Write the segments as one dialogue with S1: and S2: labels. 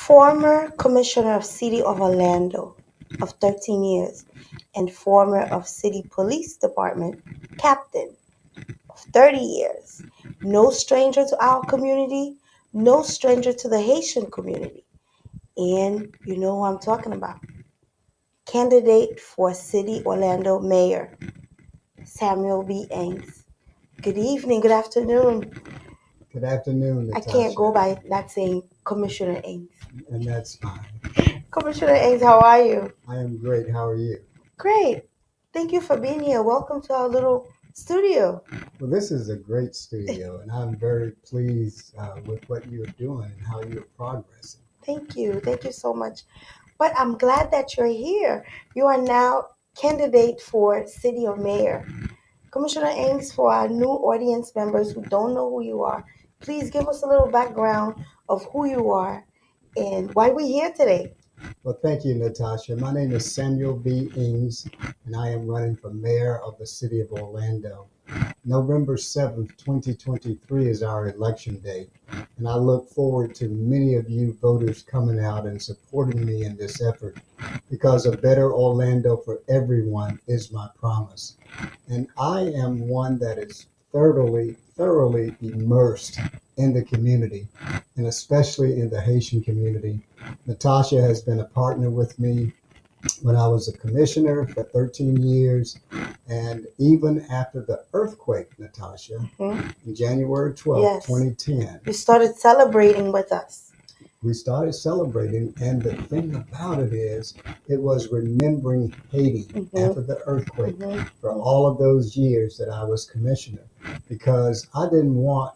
S1: Former Commissioner of City of Orlando of 13 years and former of City Police Department Captain of 30 years. No stranger to our community, no stranger to the Haitian community. And you know who I'm talking about. Candidate for City Orlando Mayor, Samuel B. Ains. Good evening, good afternoon.
S2: Good afternoon,
S1: I can't go
S2: Natasha.
S1: by not saying Commissioner Ains.
S2: And that's fine.
S1: Commissioner Ains, how are you?
S2: I am great. How are you?
S1: Great. Thank you for being here. Welcome to our little studio.
S2: Well, this is a great studio, and I'm very pleased with what you're doing and how you're progressing.
S1: Thank you. Thank you so much. But I'm glad that you're here. You are now candidate for City of Mayor. Commissioner Ains, for our new audience members who don't know who you are, please give us a little background of who you are and why we're here today.
S2: Well, thank you, Natasha. My name is Samuel B. Ings, and I am running for mayor of the city of Orlando. November 7th, 2023 is our election day, and I look forward to many of you voters coming out and supporting me in this effort because a better Orlando for everyone is my promise. And I am one that is thoroughly immersed in the community, and especially in the Haitian community. Natasha has been a partner with me when I was a commissioner for 13 years. And even after the earthquake, Natasha,
S1: Mhm.
S2: in January 12th,
S1: Yes.
S2: 2010,
S1: You started celebrating with us.
S2: we started celebrating. And the thing about it is, it was remembering Haiti after the earthquake for all of those years that I was commissioner, because I didn't want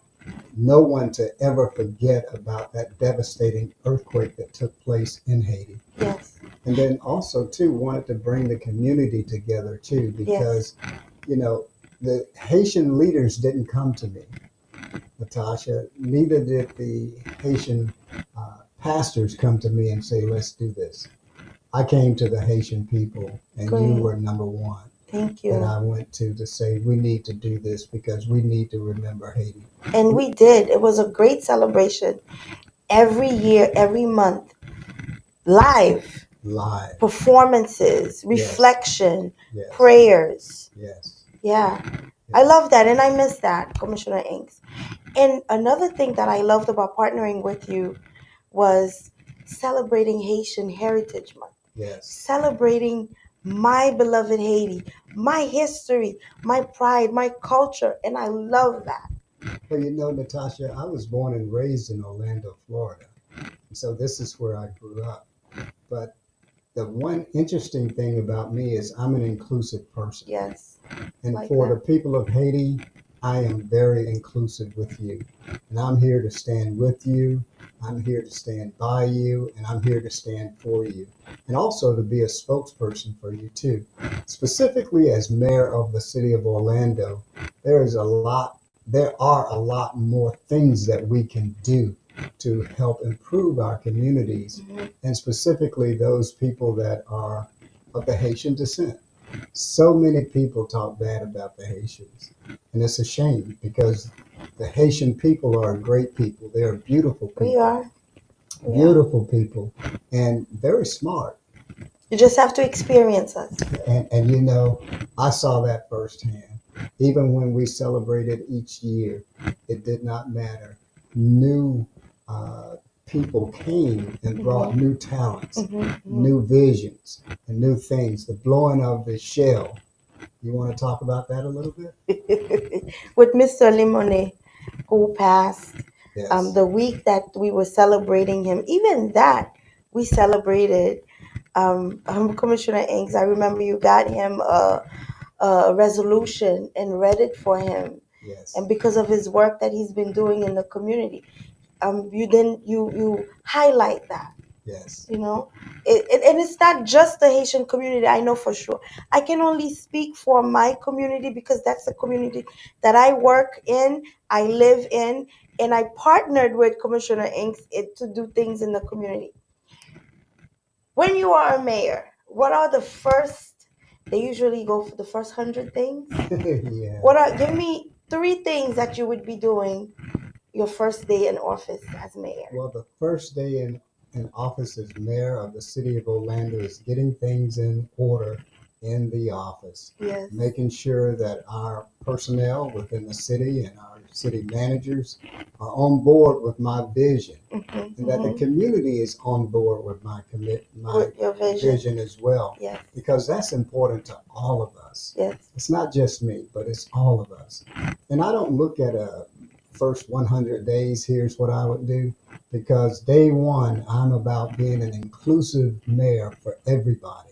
S2: no one to ever forget about that devastating earthquake that took place in Haiti.
S1: Yes.
S2: And then also too wanted to bring the community together too, because you know the Haitian leaders didn't come to me, Natasha. Neither did the Haitian pastors come to me and say, "Let's do this." I came to the Haitian people, and you
S1: Great.
S2: were number one
S1: Thank
S2: that
S1: you.
S2: I went to say we need to do this because we need to remember Haiti.
S1: And we did. It was a great celebration. Every year, every month, live
S2: Live,
S1: performances,
S2: yes,
S1: reflection,
S2: yes,
S1: prayers.
S2: yes,
S1: Yeah, I
S2: yes.
S1: love that, and I miss that, Commissioner Inks. And another thing that I loved about partnering with you was celebrating Haitian Heritage Month,
S2: Yes.
S1: celebrating my beloved Haiti, my history, my pride, my culture, and I love that.
S2: Well, you know, Natasha, I was born and raised in Orlando, Florida. And so this is where I grew up. But the one interesting thing about me is I'm an inclusive person.
S1: Yes,
S2: And
S1: like
S2: for the
S1: that.
S2: people of Haiti, I am very inclusive with you. And I'm here to stand with you. I'm here to stand by you. And I'm here to stand for you. And also to be a spokesperson for you, too. Specifically, as mayor of the city of Orlando, there are a lot more things that we can do to help improve our communities,
S1: Mhm.
S2: and specifically those people that are of the Haitian descent. So many people talk bad about the Haitians, and it's a shame because the Haitian people are great people. They are beautiful
S1: We
S2: people,
S1: are. We are.
S2: beautiful people, and very smart.
S1: You just have to experience us.
S2: And you know, I saw that firsthand. Even when we celebrated each year, it did not matter. New people came and brought new talents, new visions, and new things. The blowing of the shell. You want to talk about that a little bit?
S1: With Mr. Limone, who passed
S2: Yes.
S1: the week that we were celebrating him, even that we celebrated. Commissioner Inks, I remember you got him a resolution and read it for him,
S2: Yes.
S1: and because of his work that he's been doing in the community, you highlight that.
S2: Yes.
S1: You know, and it's not just the Haitian community. I know for sure. I can only speak for my community because that's the community that I work in, I live in, and I partnered with Commissioner Inks to do things in the community. When you are a mayor, what are the first? They usually go for the first 100 things.
S2: Yeah.
S1: What are? Give me three things that you would be doing your first day in office as mayor.
S2: Well, the first day in in office as mayor of the city of Orlando is getting things in order in the office,
S1: Yes.
S2: making sure that our personnel within the city and our city managers are on board with my vision,
S1: Mm-hmm.
S2: and that the community is on board with my
S1: With your vision.
S2: vision as well,
S1: Yes.
S2: because that's important to all of us.
S1: Yes.
S2: It's not just me, but it's all of us. And I don't look at a first 100 days, here's what I would do, because day one, I'm about being an inclusive mayor for everybody.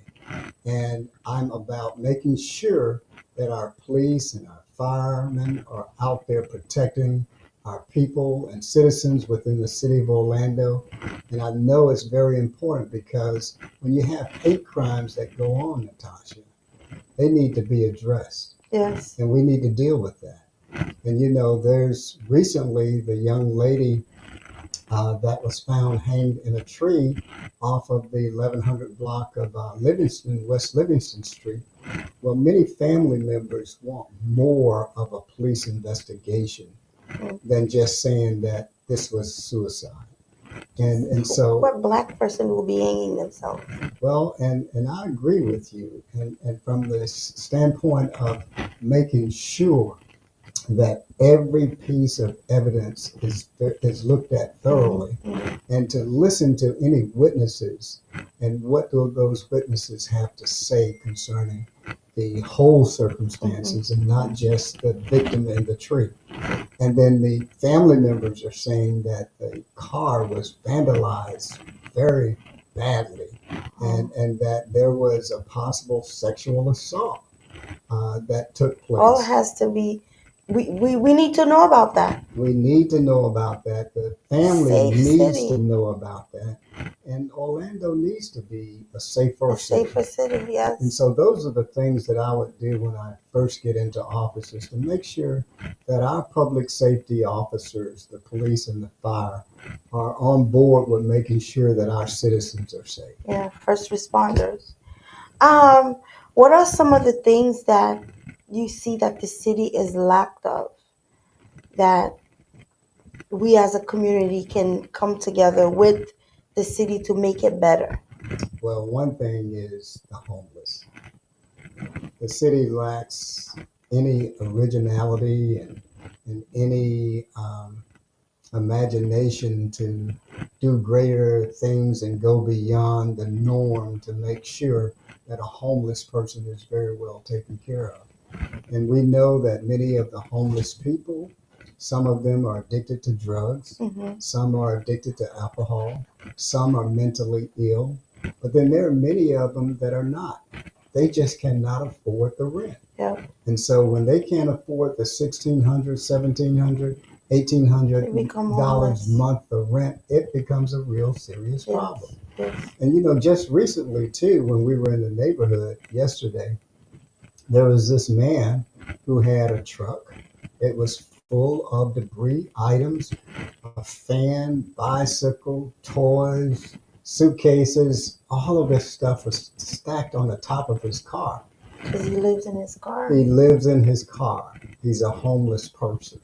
S2: And I'm about making sure that our police and our firemen are out there protecting our people and citizens within the city of Orlando. And I know it's very important because when you have hate crimes that go on, Natasha, they need to be addressed.
S1: Yes.
S2: And we need to deal with that. And there's recently the young lady that was found hanged in a tree off of the 1100 block of West Livingston Street. Well, many family members want more of a police investigation than just saying that this was suicide. And so,
S1: what Black person will be hanging themselves?
S2: well, and I agree with you. And from the standpoint of making sure that every piece of evidence is looked at thoroughly, and to listen to any witnesses and what do those witnesses have to say concerning the whole circumstances and not just the victim in the tree. And then the family members are saying that the car was vandalized very badly, and that there was a possible sexual assault that took place.
S1: All has to be. We need to know about that.
S2: We need to know about that. The family
S1: Safe
S2: needs
S1: city.
S2: to know about that. And Orlando needs to be a safer
S1: A safer city, yes.
S2: And so those are the things that I would do when I first get into office, is to make sure that our public safety officers, the police and the fire, are on board with making sure that our citizens are safe.
S1: Yeah, first responders. What are some of the things that you see that the city is lacked of, that we as a community can come together with the city to make it better?
S2: Well, one thing is the homeless. The city lacks any originality and any imagination to do greater things and go beyond the norm to make sure that a homeless person is very well taken care of. And we know that many of the homeless people, some of them are addicted to drugs, some are addicted to alcohol, some are mentally ill, but then there are many of them that are not. They just cannot afford the rent.
S1: Yep.
S2: And so when they can't afford the $1,600, $1,700, $1,800 a month of rent, it becomes a real serious problem.
S1: Yes.
S2: And just recently too, when we were in the neighborhood yesterday, there was this man who had a truck. It was full of debris items, a fan, bicycle, toys, suitcases. All of this stuff was stacked on the top of his car.
S1: Because he lives in his car.
S2: He lives in his car. He's a homeless person.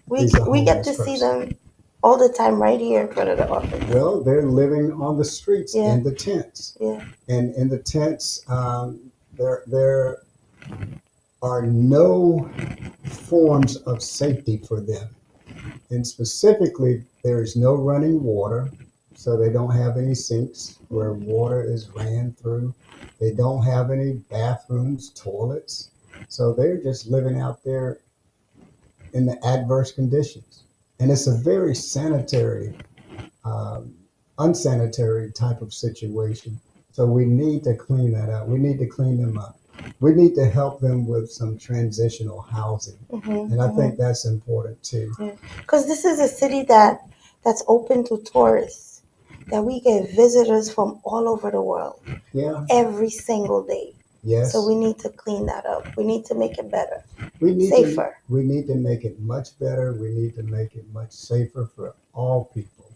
S1: We get to see them all the time right here in front of the office.
S2: Well, they're living on the streets in the tents.
S1: Yeah.
S2: And in the tents, there are no forms of safety for them. And specifically, there is no running water, so they don't have any sinks where water is ran through. They don't have any bathrooms, toilets. So they're just living out there in the adverse conditions. And it's a very unsanitary type of situation. So we need to clean that up. We need to clean them up. We need to help them with some transitional housing. And I think that's important too.
S1: Because this is a city that's open to tourists, that we get visitors from all over the world.
S2: Yeah.
S1: Every single day.
S2: Yes.
S1: So we need to clean that up. We need to make it better.
S2: Safer. We need to make it much better. We need to make it much safer for all people.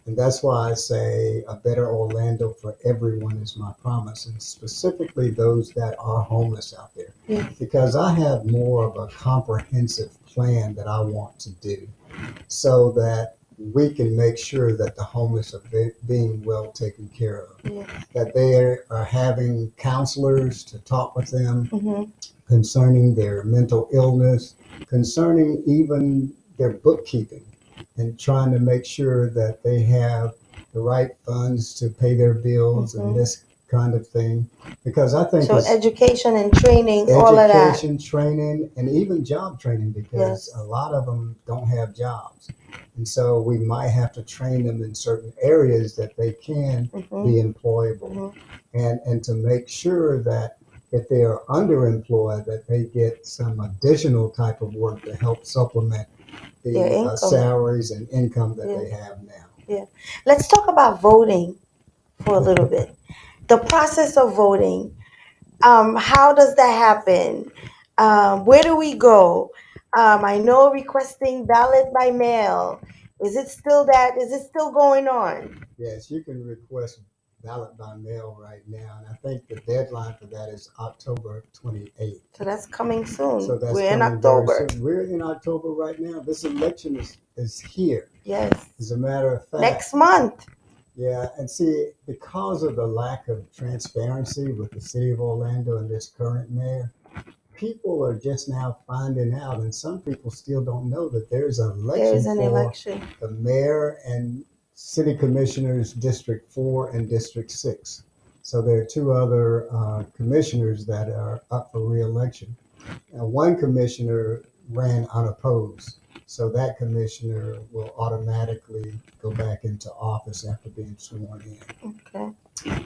S2: And that's why I say a better Orlando for everyone is my promise, and specifically those that are homeless out there.
S1: Yes.
S2: Because I have more of a comprehensive plan that I want to do, so that we can make sure that the homeless are being well taken care of,
S1: Yes.
S2: that they are having counselors to talk with them
S1: Mm-hmm.
S2: concerning their mental illness, concerning even their bookkeeping, and trying to make sure that they have the right funds to pay their bills and
S1: Mm-hmm.
S2: this kind of thing. Because I think
S1: So
S2: it's
S1: education and training, all of that.
S2: education, training, and even job training, because
S1: Yes.
S2: a lot of them don't have jobs. And so we might have to train them in certain areas that they can
S1: Mm-hmm.
S2: be employable,
S1: Mm-hmm.
S2: and to make sure that if they are underemployed, that they get some additional type of work to help supplement
S1: Their
S2: the
S1: income.
S2: salaries and income that
S1: Yeah.
S2: they have now.
S1: Yeah. Let's talk about voting for a little bit. The process of voting. How does that happen? Where do we go? I know requesting ballot by mail. Is it still that? Is it still going on?
S2: Yes, you can request ballot by mail right now, and I think the deadline for that is October 28th.
S1: So that's coming soon.
S2: So that's
S1: We're in
S2: coming very
S1: October.
S2: soon. We're in October right now. This election is here.
S1: Yes.
S2: As a matter of fact,
S1: Next month.
S2: yeah, and see, because of the lack of transparency with the city of Orlando and this current mayor, people are just now finding out, and some people still don't know that there's an
S1: There is
S2: election
S1: an
S2: for
S1: election.
S2: the mayor and city commissioners, District 4 and District 6. So there are two other commissioners that are up for reelection. One commissioner ran unopposed, so that commissioner will automatically go back into office after being sworn in.
S1: Okay.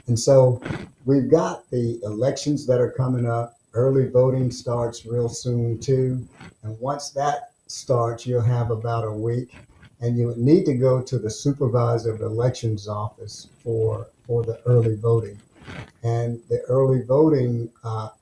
S2: And so we've got the elections that are coming up. Early voting starts real soon too. And once that starts, you'll have about a week, and you need to go to the supervisor of elections office for the early voting. And the early voting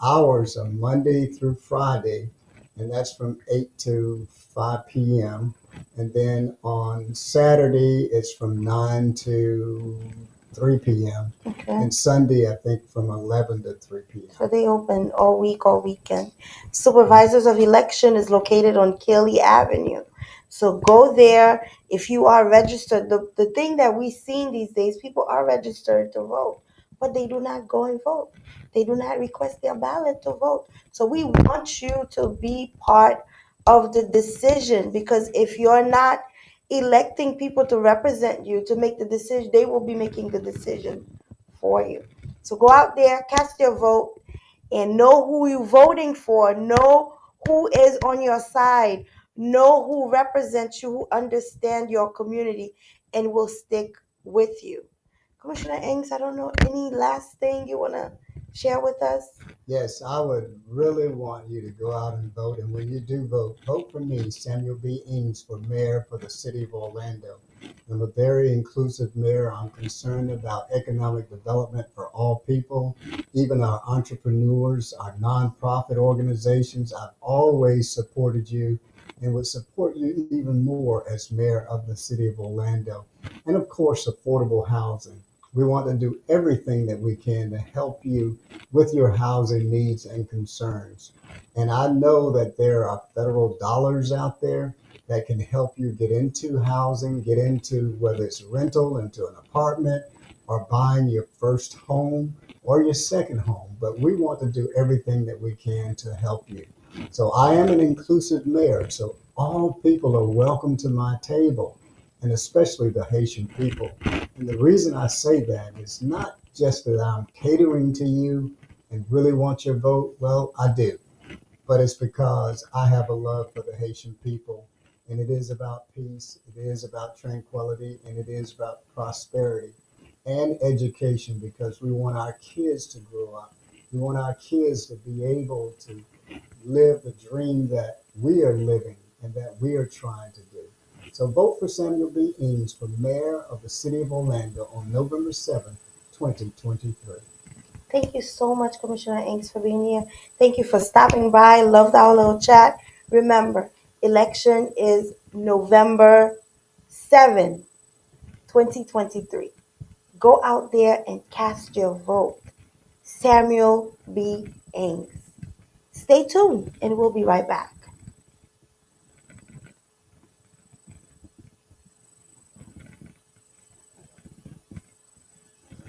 S2: hours are Monday through Friday, and that's from 8 to 5 p.m. And then on Saturday, it's from 9 to 3 p.m.
S1: Okay.
S2: And Sunday, I think from 11 to 3 p.m.
S1: So they open all week, all weekend. Supervisors of election is located on Kelly Avenue. So go there if you are registered. The thing that we've seen these days, people are registered to vote, but they do not go and vote. They do not request their ballot to vote. So we want you to be part of the decision, because if you're not electing people to represent you to make the decision, they will be making the decision for you. So go out there, cast your vote, and know who you're voting for. Know who is on your side. Know who represents you, who understand your community, and will stick with you. Commissioner Ings, I don't know, any last thing you want to share with us?
S2: Yes, I would really want you to go out and vote. And when you do vote, vote for me, Samuel B. Ings, for mayor for the city of Orlando. I'm a very inclusive mayor. I'm concerned about economic development for all people, even our entrepreneurs, our nonprofit organizations. I've always supported you and would support you even more as mayor of the city of Orlando. And of course, affordable housing. We want to do everything that we can to help you with your housing needs and concerns. And I know that there are federal dollars out there that can help you get into housing, get into whether it's rental, into an apartment, or buying your first home or your second home. But we want to do everything that we can to help you. So I am an inclusive mayor. So all people are welcome to my table, and especially the Haitian people. And the reason I say that is not just that I'm catering to you and really want your vote. Well, I do, but it's because I have a love for the Haitian people. And it is about peace, it is about tranquility, and it is about prosperity and education, because we want our kids to grow up. We want our kids to be able to live the dream that we are living and that we are trying to do. So vote for Samuel B. Eames for mayor of the city of Orlando on November 7th, 2023.
S1: Thank you so much, Commissioner Inks, for being here. Thank you for stopping by. Loved our little chat. Remember, election is November 7, 2023. Go out there and cast your vote. Samuel B. Ames. Stay tuned, and we'll be right back.